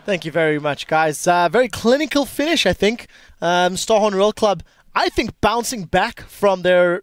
Thank you very much, guys. Very clinical finish, I think. Starhorn Royal Club, I think, bouncing back from their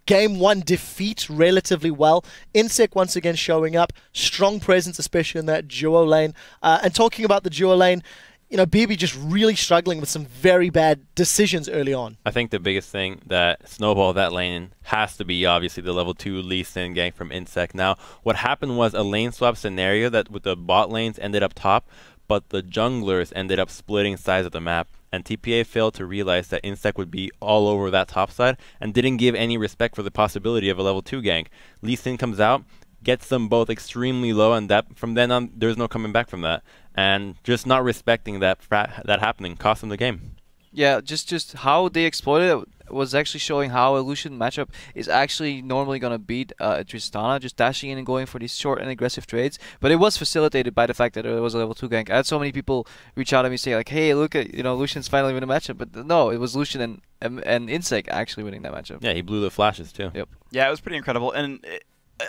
Game 1 defeat relatively well. Insec once again showing up. Strong presence, especially in that duo lane. And talking about the duo lane, you know, BB just really struggling with some very bad decisions early on. I think the biggest thing that snowballed that lane has to be obviously the level 2 Lee Sin gank from Insec. Now, what happened was a lane swap scenario that with the bot lanes ended up top, but the junglers ended up splitting sides of the map. And TPA failed to realize that Insec would be all over that top side and didn't give any respect for the possibility of a level 2 gank. Lee Sin comes out, gets them both extremely low, and that from then on, there's no coming back from that. And just not respecting that happening cost them the game. Yeah, just how they exploited it was actually showing how a Lucian matchup is actually normally going to beat Tristana, just dashing in and going for these short and aggressive trades. But it was facilitated by the fact that it was a level 2 gank. I had so many people reach out to me saying like, hey, look at, you know, Lucian's finally winning a matchup. But no, it was Lucian and Insec actually winning that matchup. Yeah, he blew the flashes too. Yep. Yeah, it was pretty incredible. And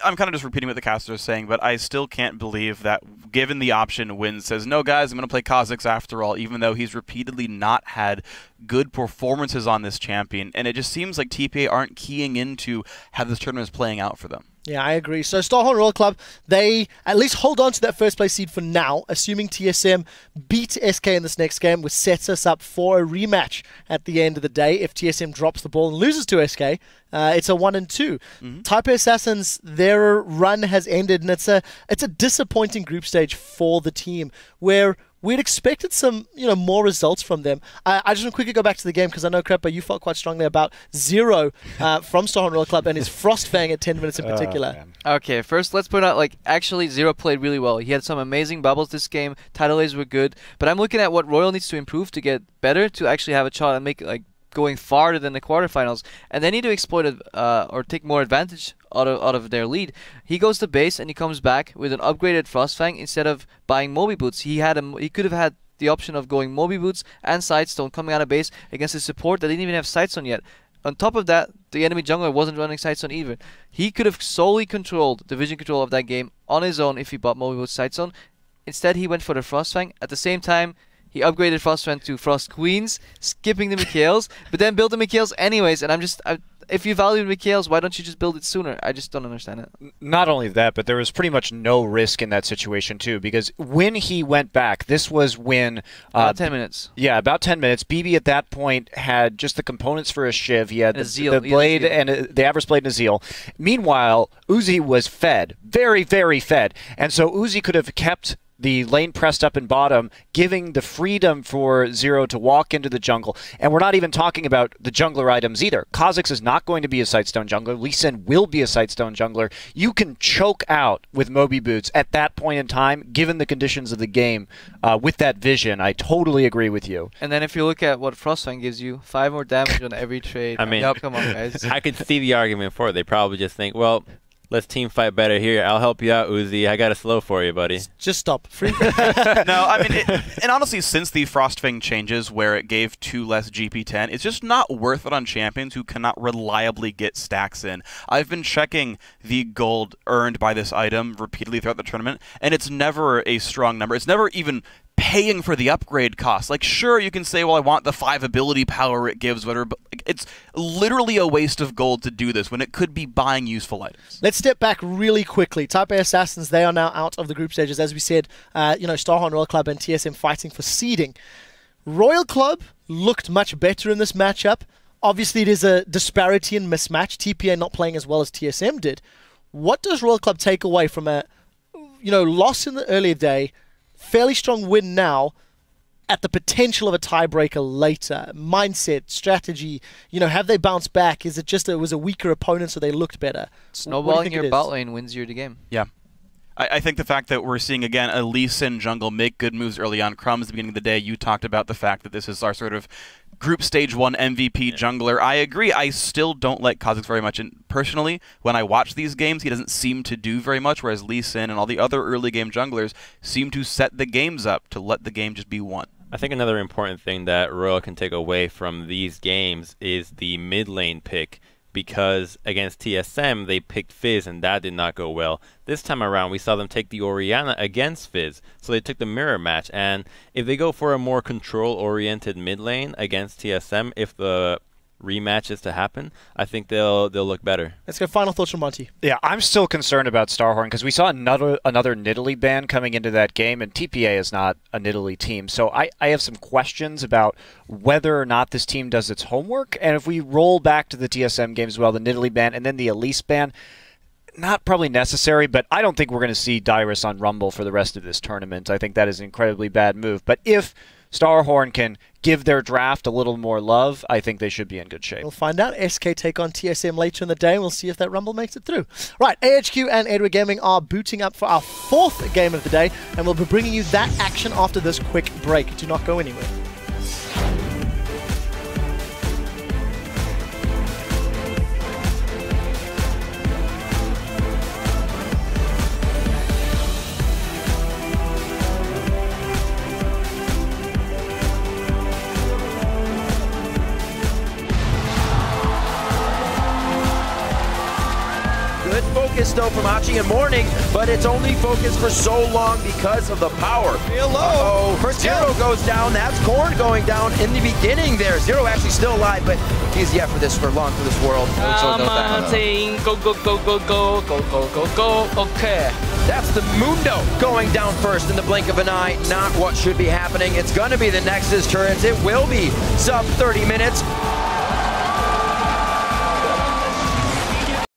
I'm kind of just repeating what the caster is saying, but I still can't believe that given the option, Win says, no, guys, I'm going to play Kha'Zix after all, even though he's repeatedly not had good performances on this champion. And it just seems like TPA aren't keying into how this tournament is playing out for them. Yeah, I agree. So Starhorn Royal Club, they at least hold on to that first place seed for now, assuming TSM beat SK in this next game, which sets us up for a rematch at the end of the day. If TSM drops the ball and loses to SK, it's a 1-2. Taipei Assassins, their run has ended, and it's a disappointing group stage for the team, where we'd expected some, more results from them. I just want to quickly go back to the game because I know, Kreppa, you felt quite strongly about Zero from Starhorn Royal Club and his Frostfang at 10 minutes in particular. Okay, first let's point out, actually Zero played really well. He had some amazing bubbles this game. Tidal Lays were good. But I'm looking at what Royal needs to improve to get better, to actually have a shot and make it, going farther than the quarterfinals, and they need to exploit it or take more advantage out of their lead. He goes to base and he comes back with an upgraded Frostfang instead of buying Moby Boots. He could have had the option of going Moby Boots and Sightstone coming out of base against his support that didn't even have Sightstone yet. On top of that, the enemy jungler wasn't running Sightstone either. He could have solely controlled the vision control of that game on his own if he bought Moby Boots Sightstone. Instead, he went for the Frostfang. At the same time, he upgraded Frostfang to Frost Queens, skipping the Mikhails, but then built the Mikhails anyways. And if you value Mikhails, why don't you just build it sooner? I just don't understand it. Not only that, but there was pretty much no risk in that situation too, because when he went back, this was when about 10 minutes. Yeah, about 10 minutes. BB at that point had just the components for a Shiv. He had the blade and the Avarice Blade and a Zeal. Meanwhile, Uzi was fed, very, very fed, and so Uzi could have kept the lane pressed up in bottom, giving the freedom for Zero to walk into the jungle. And we're not even talking about the jungler items either. Kha'Zix is not going to be a Sightstone jungler. Lee Sin will be a Sightstone jungler. You can choke out with Moby Boots at that point in time, given the conditions of the game, with that vision. I totally agree with you. And then if you look at what Frostfang gives you, 5 more damage on every trade. I mean, come on, guys. I could see the argument for it. They probably just think, well, let's team fight better here. I'll help you out, Uzi. I got a slow for you, buddy. Just stop. Free. No, I mean, and honestly, since the Frostfang changes where it gave 2 less GP10, it's just not worth it on champions who cannot reliably get stacks in. I've been checking the gold earned by this item repeatedly throughout the tournament, and it's never a strong number. It's never even paying for the upgrade cost. Sure, you can say, well, I want the 5 ability power it gives, whatever, but it's literally a waste of gold to do this when it could be buying useful items. Let's step back really quickly. Taipei Assassins, they are now out of the group stages. As we said, Starhorn Royal Club and TSM fighting for seeding. Royal Club looked much better in this matchup. Obviously, it is a disparity and mismatch. TPA not playing as well as TSM did. What does Royal Club take away from a loss in the earlier day, fairly strong win now, at the potential of a tiebreaker later? Mindset, strategy, have they bounced back? Is it just it was a weaker opponent so they looked better? Snowballing your bot lane wins you the game. Yeah. I think the fact that we're seeing, again, a Lee Sin jungle make good moves early on. Crumbs, at the beginning of the day, you talked about the fact that this is our sort of Group Stage 1 MVP jungler. I agree. I still don't like Kha'Zix very much. And personally, when I watch these games, he doesn't seem to do very much, whereas Lee Sin and all the other early game junglers seem to set the games up to let the game just be won. I think another important thing that Royal can take away from these games is the mid lane pick because against TSM, they picked Fizz, and that did not go well. This time around, we saw them take the Orianna against Fizz, so they took the mirror match. And if they go for a more control-oriented mid lane against TSM, if the rematch is to happen, I think they'll look better. Let's go final thoughts from Monty. Yeah, I'm still concerned about Starhorn because we saw another Nidalee ban coming into that game, and TPA is not a Nidalee team. So I have some questions about whether or not this team does its homework. And if we roll back to the TSM game as well, the Nidalee ban and then the Elise ban, not probably necessary, but I don't think we're going to see Dyrus on Rumble for the rest of this tournament. I think that is an incredibly bad move. But if Starhorn can give their draft a little more love, I think they should be in good shape. We'll find out. SK take on TSM later in the day, and we'll see if that Rumble makes it through. Right, AHQ and Edward Gaming are booting up for our 4th game of the day, and we'll be bringing you that action after this quick break. Do not go anywhere. Focus though from Hachi and Morning, but it's only focused for so long because of the power. Feel low. First Zero goes down. That's Korn going down in the beginning there. Zero actually still alive, but he's yet for long for this world. Saying go, go, go, go, go, go, go, go, go. Okay. That's the Mundo going down first in the blink of an eye. Not what should be happening. It's going to be the Nexus turrets. It will be sub 30 minutes.